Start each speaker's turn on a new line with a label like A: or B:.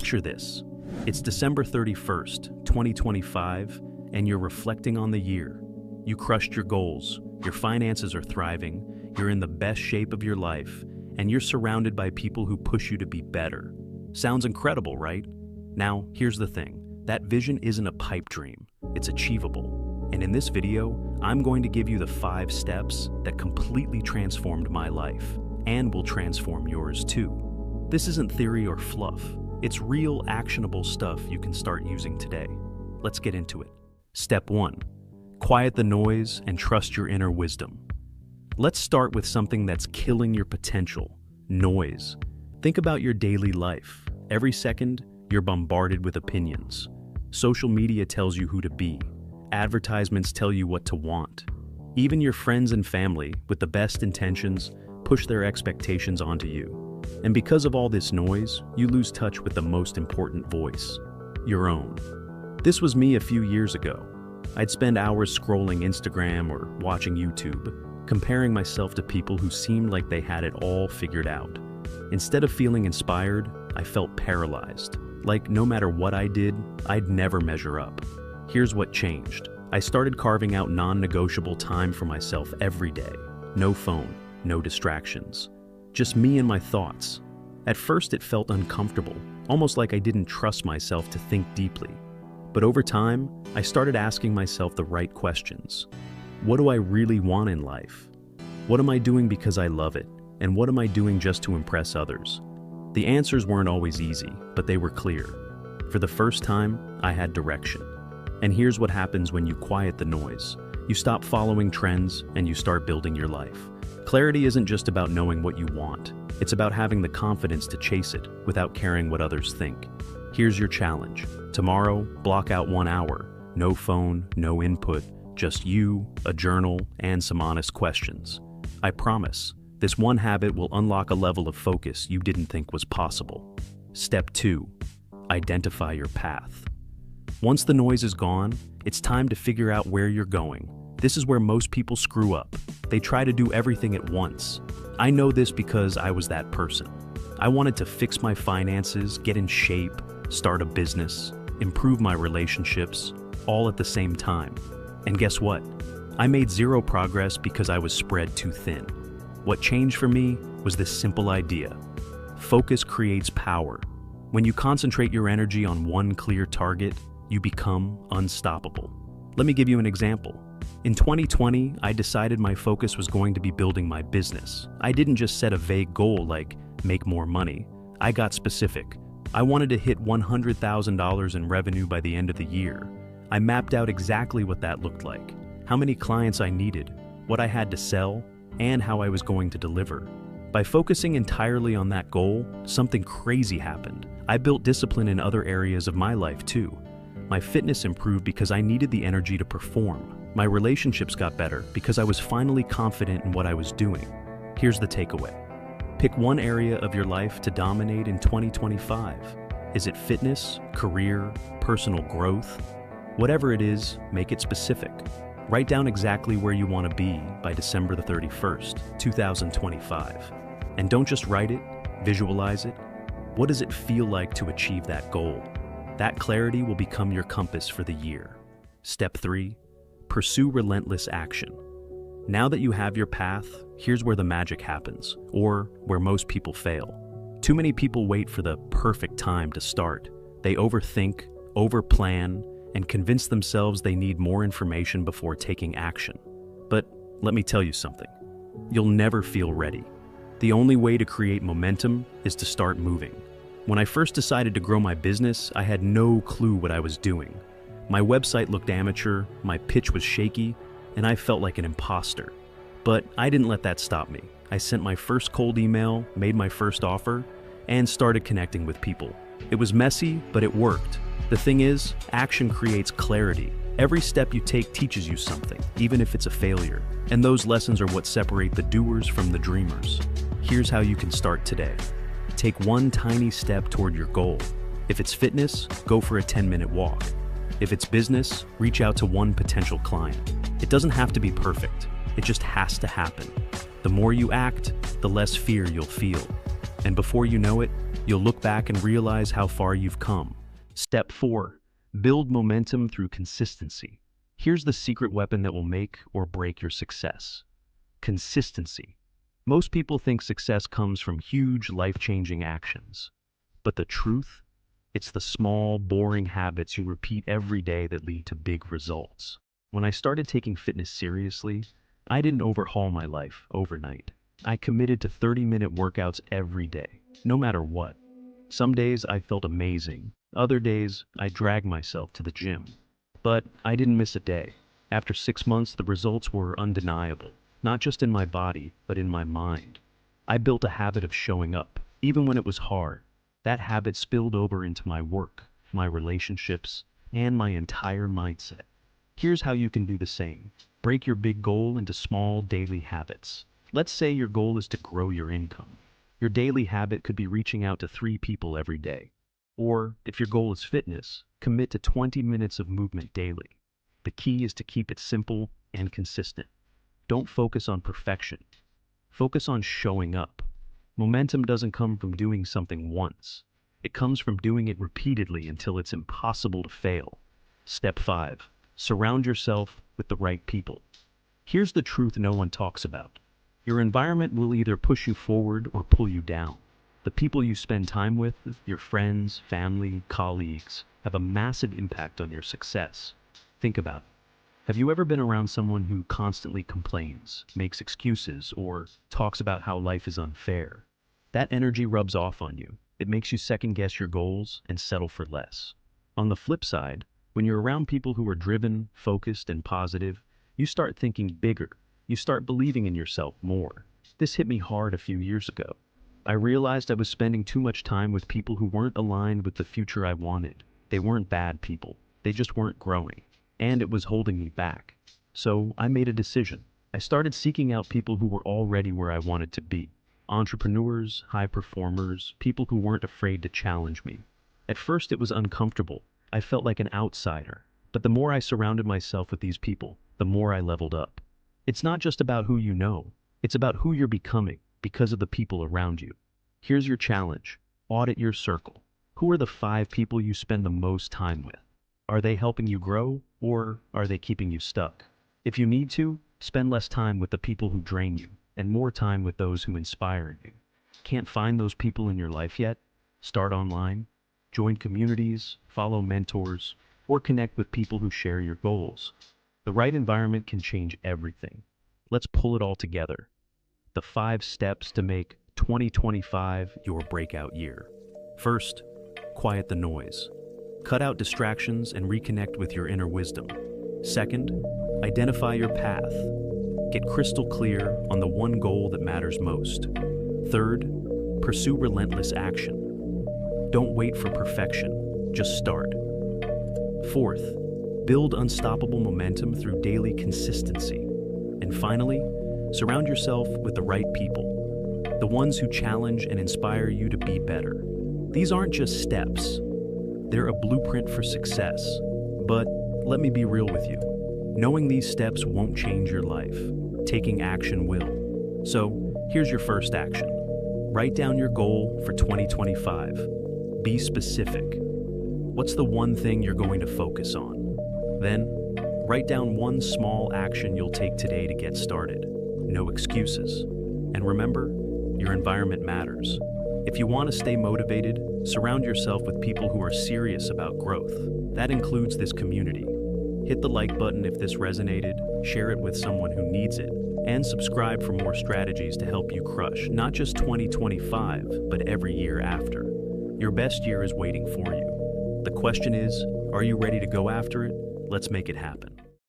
A: Picture this. It's December 31st, 2025, and you're reflecting on the year. You crushed your goals, your finances are thriving, you're in the best shape of your life, and you're surrounded by people who push you to be better. Sounds incredible, right? Now, here's the thing. That vision isn't a pipe dream. It's achievable. And in this video, I'm going to give you the 5 steps that completely transformed my life and will transform yours too. This isn't theory or fluff. It's real, actionable stuff you can start using today. Let's get into it. Step 1. Quiet the noise and trust your inner wisdom. Let's start with something that's killing your potential: noise. Think about your daily life. Every second, you're bombarded with opinions. Social media tells you who to be. Advertisements tell you what to want. Even your friends and family, with the best intentions, push their expectations onto you. And because of all this noise, you lose touch with the most important voice, your own. This was me a few years ago. I'd spend hours scrolling Instagram or watching YouTube, comparing myself to people who seemed like they had it all figured out. Instead of feeling inspired, I felt paralyzed. Like no matter what I did, I'd never measure up. Here's what changed. I started carving out non-negotiable time for myself every day. No phone, no distractions. Just me and my thoughts. At first it felt uncomfortable, almost like I didn't trust myself to think deeply. But over time, I started asking myself the right questions. What do I really want in life? What am I doing because I love it? And what am I doing just to impress others? The answers weren't always easy, but they were clear. For the first time, I had direction. And here's what happens when you quiet the noise. You stop following trends and you start building your life. Clarity isn't just about knowing what you want. It's about having the confidence to chase it without caring what others think. Here's your challenge. Tomorrow, block out 1 hour. No phone, no input, just you, a journal, and some honest questions. I promise, this one habit will unlock a level of focus you didn't think was possible. Step 2. Identify your path. Once the noise is gone, it's time to figure out where you're going. This is where most people screw up. They try to do everything at once. I know this because I was that person. I wanted to fix my finances, get in shape, start a business, improve my relationships, all at the same time. And guess what? I made zero progress because I was spread too thin. What changed for me was this simple idea. Focus creates power. When you concentrate your energy on one clear target, you become unstoppable. Let me give you an example. In 2020, I decided my focus was going to be building my business. I didn't just set a vague goal like make more money. I got specific. I wanted to hit $100,000 in revenue by the end of the year. I mapped out exactly what that looked like, how many clients I needed, what I had to sell, and how I was going to deliver. By focusing entirely on that goal, something crazy happened. I built discipline in other areas of my life too. My fitness improved because I needed the energy to perform. My relationships got better because I was finally confident in what I was doing. Here's the takeaway. Pick one area of your life to dominate in 2025. Is it fitness, career, personal growth? Whatever it is, make it specific. Write down exactly where you want to be by December the 31st, 2025. And don't just write it, visualize it. What does it feel like to achieve that goal? That clarity will become your compass for the year. Step 3. Pursue relentless action. Now that you have your path, here's where the magic happens, or where most people fail. Too many people wait for the perfect time to start. They overthink, overplan, and convince themselves they need more information before taking action. But let me tell you something. You'll never feel ready. The only way to create momentum is to start moving. When I first decided to grow my business, I had no clue what I was doing. My website looked amateur, my pitch was shaky, and I felt like an imposter. But I didn't let that stop me. I sent my first cold email, made my first offer, and started connecting with people. It was messy, but it worked. The thing is, action creates clarity. Every step you take teaches you something, even if it's a failure. And those lessons are what separate the doers from the dreamers. Here's how you can start today. Take one tiny step toward your goal. If it's fitness, go for a 10-minute walk. If it's business, reach out to one potential client. It doesn't have to be perfect. It just has to happen. The more you act, the less fear you'll feel. And before you know it, You'll look back and realize how far you've come. Step 4. Build momentum through consistency. Here's the secret weapon that will make or break your success. Consistency. Most people think success comes from huge, life-changing actions. But the truth? It's the small, boring habits you repeat every day that lead to big results. When I started taking fitness seriously, I didn't overhaul my life overnight. I committed to 30-minute workouts every day, no matter what. Some days I felt amazing. Other days I dragged myself to the gym. But I didn't miss a day. After 6 months, the results were undeniable, not just in my body, but in my mind. I built a habit of showing up, even when it was hard. That habit spilled over into my work, my relationships, and my entire mindset. Here's how you can do the same. Break your big goal into small daily habits. Let's say your goal is to grow your income. Your daily habit could be reaching out to 3 people every day. Or, if your goal is fitness, commit to 20 minutes of movement daily. The key is to keep it simple and consistent. Don't focus on perfection. Focus on showing up. Momentum doesn't come from doing something once. It comes from doing it repeatedly until it's impossible to fail. Step 5. Surround yourself with the right people. Here's the truth no one talks about. Your environment will either push you forward or pull you down. The people you spend time with, your friends, family, colleagues, have a massive impact on your success. Think about it. Have you ever been around someone who constantly complains, makes excuses, or talks about how life is unfair? That energy rubs off on you. It makes you second-guess your goals and settle for less. On the flip side, when you're around people who are driven, focused, and positive, you start thinking bigger. You start believing in yourself more. This hit me hard a few years ago. I realized I was spending too much time with people who weren't aligned with the future I wanted. They weren't bad people. They just weren't growing. And it was holding me back. So I made a decision. I started seeking out people who were already where I wanted to be. Entrepreneurs, high performers, people who weren't afraid to challenge me. At first it was uncomfortable. I felt like an outsider. But the more I surrounded myself with these people, the more I leveled up. It's not just about who you know. It's about who you're becoming because of the people around you. Here's your challenge. Audit your circle. Who are the 5 people you spend the most time with? Are they helping you grow, or are they keeping you stuck? If you need to, spend less time with the people who drain you, and more time with those who inspire you. Can't find those people in your life yet? Start online, join communities, follow mentors, or connect with people who share your goals. The right environment can change everything. Let's pull it all together. The 5 steps to make 2025 your breakout year. First, quiet the noise. Cut out distractions and reconnect with your inner wisdom. Second, identify your path. Get crystal clear on the one goal that matters most. Third, pursue relentless action. Don't wait for perfection, just start. Fourth, build unstoppable momentum through daily consistency. And finally, surround yourself with the right people, the ones who challenge and inspire you to be better. These aren't just steps. They're a blueprint for success. But let me be real with you. Knowing these steps won't change your life. Taking action will. So, here's your first action. Write down your goal for 2025. Be specific. What's the one thing you're going to focus on? Then, write down one small action you'll take today to get started. No excuses. And remember, your environment matters. If you want to stay motivated, surround yourself with people who are serious about growth. That includes this community. Hit the like button if this resonated, share it with someone who needs it, and subscribe for more strategies to help you crush not just 2025, but every year after. Your best year is waiting for you. The question is, are you ready to go after it? Let's make it happen.